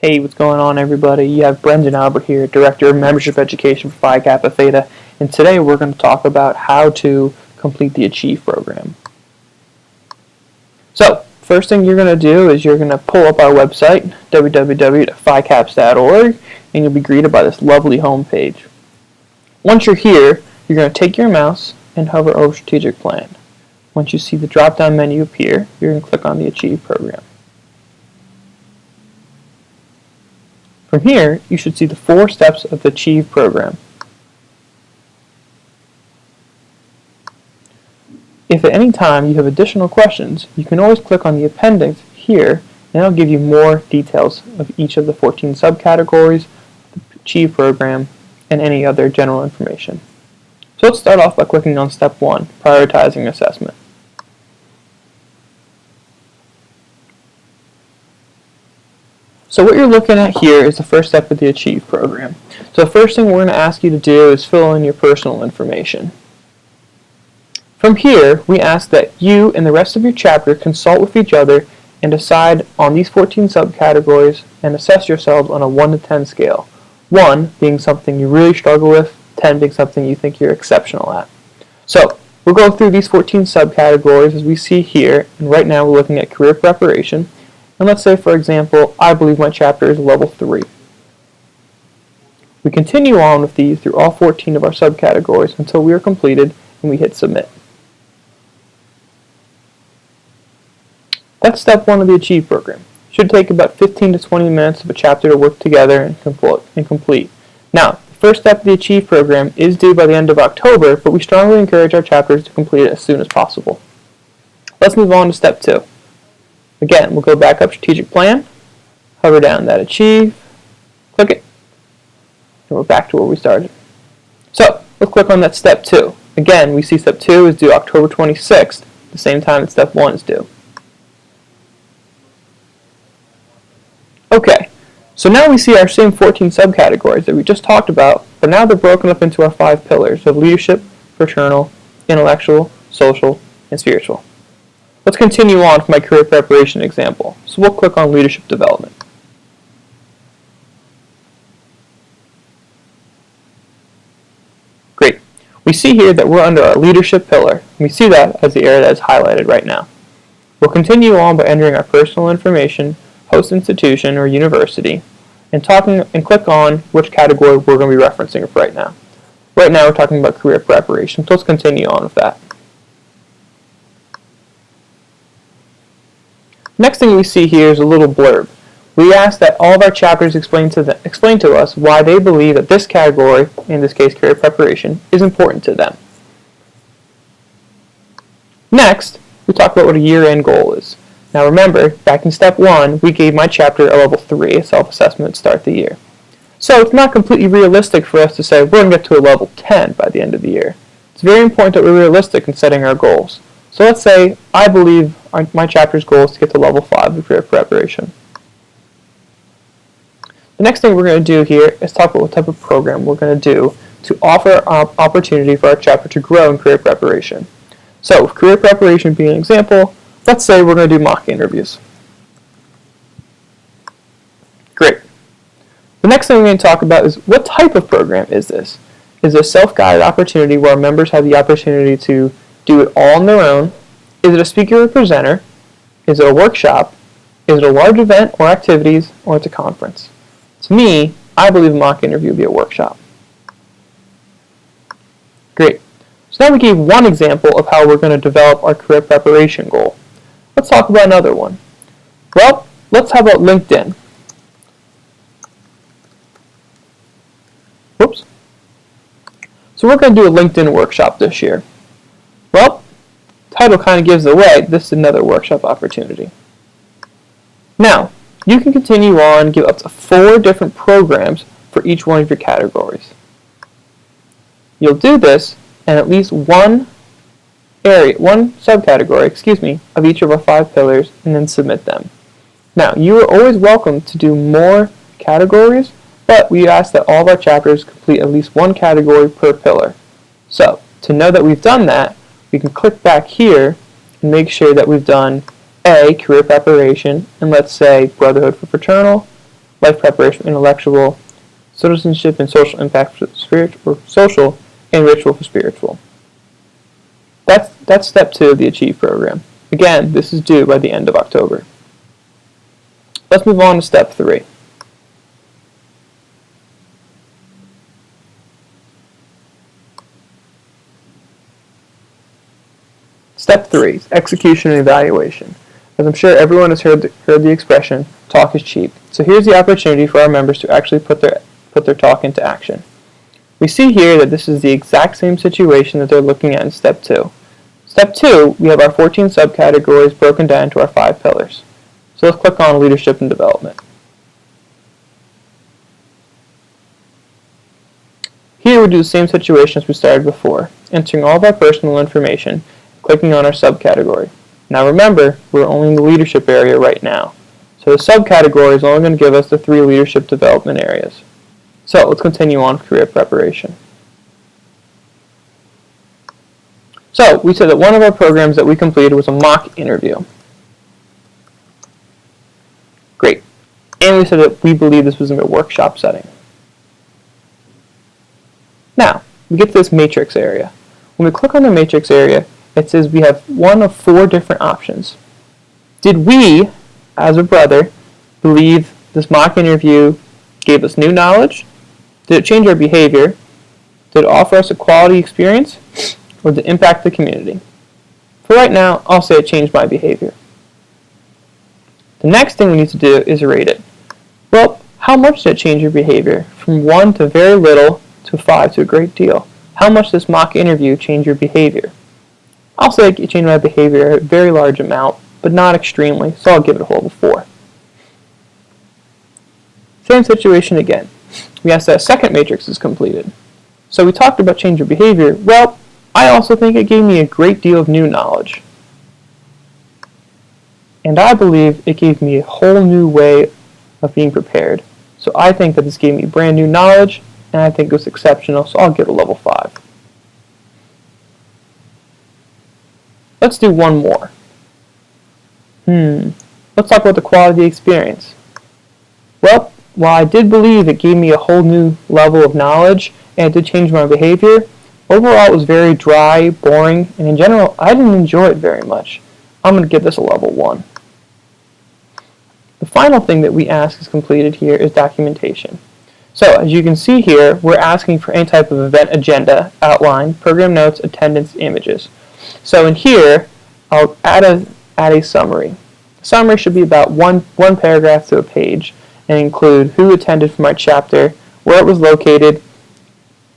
Hey, what's going on, everybody? You have Brendan Albert here, Director of Membership Education for Phi Kappa Theta, and today we're going to talk about how to complete the Achieve program. So, first thing you're going to do is you're going to pull up our website, www.phicaps.org, and you'll be greeted by this lovely home page. Once you're here, you're going to take your mouse and hover over Strategic Plan. Once you see the drop-down menu appear, you're going to click on the Achieve program. From here, you should see the 4 steps of the Achieve program. If at any time you have additional questions, you can always click on the appendix here, and it'll give you more details of each of the 14 subcategories, the Achieve program, and any other general information. So let's start off by clicking on Step 1, Prioritizing Assessment. So what you're looking at here is the first step of the Achieve program. So the first thing we're going to ask you to do is fill in your personal information. From here, we ask that you and the rest of your chapter consult with each other and decide on these 14 subcategories and assess yourselves on a 1 to 10 scale. 1 being something you really struggle with, 10 being something you think you're exceptional at. So we'll go through these 14 subcategories as we see here, and right now we're looking at career preparation. And let's say, for example, I believe my chapter is level 3. We continue on with these through all 14 of our subcategories until we are completed and we hit submit. That's step 1 of the Achieve program. It should take about 15 to 20 minutes of a chapter to work together and complete. Now, the first step of the Achieve program is due by the end of October, but we strongly encourage our chapters to complete it as soon as possible. Let's move on to step 2. Again, we'll go back up Strategic Plan, hover down that Achieve, click it, and we're back to where we started. So, let's click on that Step 2. Again, we see Step 2 is due October 26th, the same time that Step 1 is due. Okay, so now we see our same 14 subcategories that we just talked about, but now they're broken up into our 5 pillars of leadership, fraternal, intellectual, social, and spiritual. Let's continue on with my career preparation example. So we'll click on Leadership Development. Great. We see here that we're under our leadership pillar. We see that as the area that is highlighted right now. We'll continue on by entering our personal information, host institution or university, and click on which category we're going to be referencing right now. Right now we're talking about career preparation, so let's continue on with that. Next thing we see here is a little blurb. We ask that all of our chapters explain to us why they believe that this category, in this case career preparation, is important to them. Next, we talk about what a year-end goal is. Now remember, back in Step 1, we gave my chapter a level 3, a self-assessment to start the year. So it's not completely realistic for us to say we're going to get to a level 10 by the end of the year. It's very important that we're realistic in setting our goals. So let's say I believe my chapter's goal is to get to level 5 of career preparation. The next thing we're going to do here is talk about what type of program we're going to do to offer opportunity for our chapter to grow in career preparation. So with career preparation being an example, let's say we're going to do mock interviews. Great. The next thing we're going to talk about is what type of program is this? Is it a self-guided opportunity where our members have the opportunity to do it all on their own? Is it a speaker or presenter? Is it a workshop? Is it a large event or activities? Or it's a conference? To me, I believe a mock interview would be a workshop. Great. So now we gave one example of how we're going to develop our career preparation goal. Let's talk about another one. Well, let's talk about LinkedIn. Whoops. So we're going to do a LinkedIn workshop this year. Well, title kind of gives it away. This is another workshop opportunity. Now, you can continue on and give up to 4 different programs for each one of your categories. You'll do this in at least one subcategory, of each of our 5 pillars, and then submit them. Now, you are always welcome to do more categories, but we ask that all of our chapters complete at least 1 category per pillar. So, to know that we've done that, we can click back here and make sure that we've done A, career preparation, and let's say Brotherhood for Fraternal, life preparation for intellectual, citizenship and social impact for spiritual, social, and ritual for spiritual. That's step 2 of the Achieve program. Again, this is due by the end of October. Let's move on to step 3. Step 3 is execution and evaluation. As I'm sure everyone has heard the expression, talk is cheap. So here's the opportunity for our members to actually put their talk into action. We see here that this is the exact same situation that they're looking at in step 2. Step 2, we have our 14 subcategories broken down into our 5 pillars. So let's click on leadership and development. Here we do the same situation as we started before, entering all of our personal information, clicking on our subcategory. Now remember, we're only in the leadership area right now. So the subcategory is only going to give us the 3 leadership development areas. So let's continue on with career preparation. So we said that one of our programs that we completed was a mock interview. Great. And we said that we believe this was in a workshop setting. Now, we get to this matrix area. When we click on the matrix area, it says we have one of 4 different options. Did we, as a brother, believe this mock interview gave us new knowledge? Did it change our behavior? Did it offer us a quality experience? Or did it impact the community? For right now, I'll say it changed my behavior. The next thing we need to do is rate it. Well, how much did it change your behavior? From 1 to very little to 5 to a great deal. How much does this mock interview change your behavior? I'll say it changed my behavior a very large amount, but not extremely, so I'll give it a whole 4. Same situation again. We asked that a second matrix is completed. So we talked about change of behavior. Well, I also think it gave me a great deal of new knowledge. And I believe it gave me a whole new way of being prepared. So I think that this gave me brand new knowledge, and I think it was exceptional, so I'll give it a level 5. Let's do one more. Let's talk about the quality experience. Well, while I did believe it gave me a whole new level of knowledge, and it did change my behavior, overall it was very dry, boring, and in general, I didn't enjoy it very much. I'm going to give this a level 1. The final thing that we ask is completed here is documentation. So, as you can see here, we're asking for any type of event agenda, outline, program notes, attendance, images. So in here, I'll add a summary. The summary should be about one paragraph to a page and include who attended from my chapter, where it was located,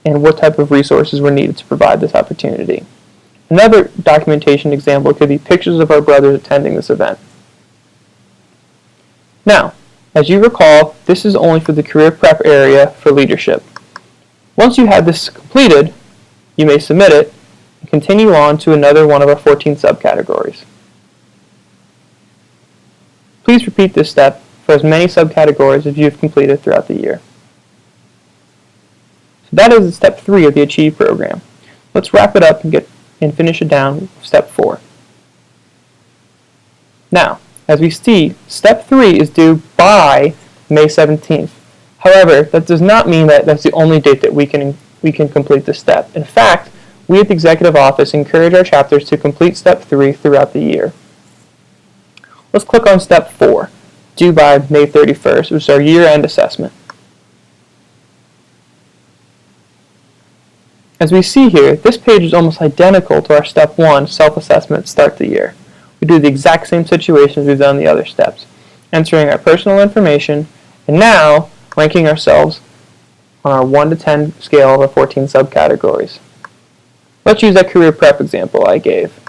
and what type of resources were needed to provide this opportunity. Another documentation example could be pictures of our brothers attending this event. Now, as you recall, this is only for the career prep area for leadership. Once you have this completed, you may submit it and continue on to another one of our 14 subcategories. Please repeat this step for as many subcategories as you've completed throughout the year. So that is step 3 of the Achieve program. Let's wrap it up and finish it down with step 4. Now, as we see, step 3 is due by May 17th. However, that does not mean that that's the only date that we can complete this step. In fact, we at the Executive Office encourage our chapters to complete step 3 throughout the year. Let's click on step 4, due by May 31st, which is our year-end assessment. As we see here, this page is almost identical to our step 1 self-assessment to start the year. We do the exact same situations we've done the other steps, entering our personal information, and now ranking ourselves on our 1 to 10 scale of our 14 subcategories. Let's use that career prep example I gave.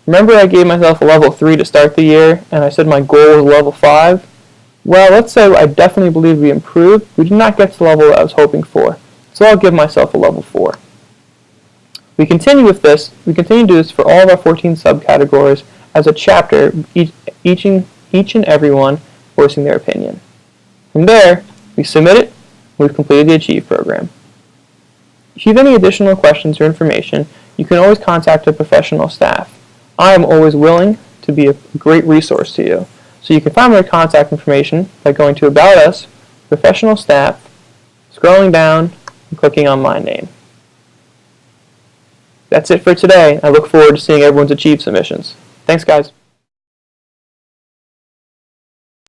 Remember I gave myself a level 3 to start the year, and I said my goal was level 5? Well, let's say I definitely believe we improved. We did not get to the level that I was hoping for, so I'll give myself a level 4. We continue with this. We continue to do this for all of our 14 subcategories as a chapter, each and every one voicing their opinion. From there, we submit it, and we've completed the Achieve program. If you have any additional questions or information, you can always contact our professional staff. I am always willing to be a great resource to you. So you can find my contact information by going to About Us professional staff, scrolling down, and clicking on my name. That's it for today. I look forward to seeing everyone's Achieve submissions. Thanks, guys.